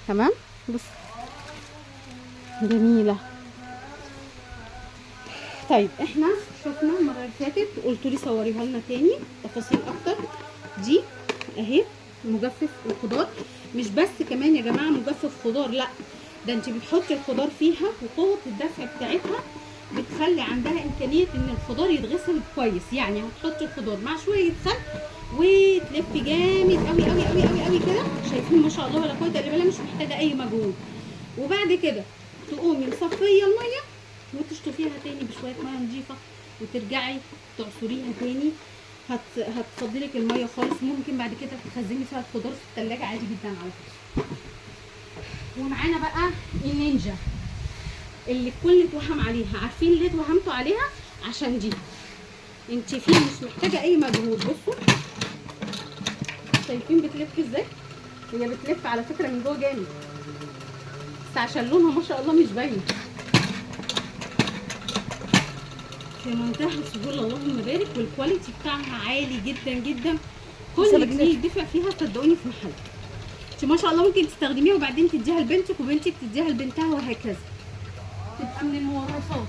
تمام. بص جميله. طيب احنا شفنا المره اللي فاتت قلتوا لي صوريها لنا تاني تفاصيل اكتر. دي اهي مجفف الخضار، مش بس كمان يا جماعه مجفف خضار، لا ده انت بتحطي الخضار فيها وقوه الدفع بتاعتها بتخلي عندها امكانيه ان الخضار يتغسل كويس. يعني هتحطي الخضار مع شويه خل وتلفي جامد قوي قوي قوي قوي قوي كده، شايفين ما شاء الله ولا قوه الا بالله، مش محتاجه اي مجهود. وبعد كده تقومي مصفيه الميه وتشطفيها تاني بشويه ميه نظيفه وترجعي تعصريها تاني. هتفضي لك الميه خالص. ممكن بعد كده تخزني فيها الخضار في الثلاجه عادي جدا على فكره. ومعانا بقى النينجا اللي الكل اتوهم عليها. عارفين ليه اتوهمتوا عليها؟ عشان دي انت فيه مش محتاجه اي مجهود. بصوا شايفين بتلف ازاي؟ هي بتلف على فكره من جوه جامد، بس عشان لونها ما شاء الله مش باين. في منتهى السهوله اللهم بارك، والكواليتي بتاعها عالي جدا جدا. كل جنيه يدفع فيها صدقوني في محل. انت ما شاء الله ممكن تستخدميها وبعدين تديها لبنتك وبنتك تديها لبنتها وهكذا، تبقى من المورثات.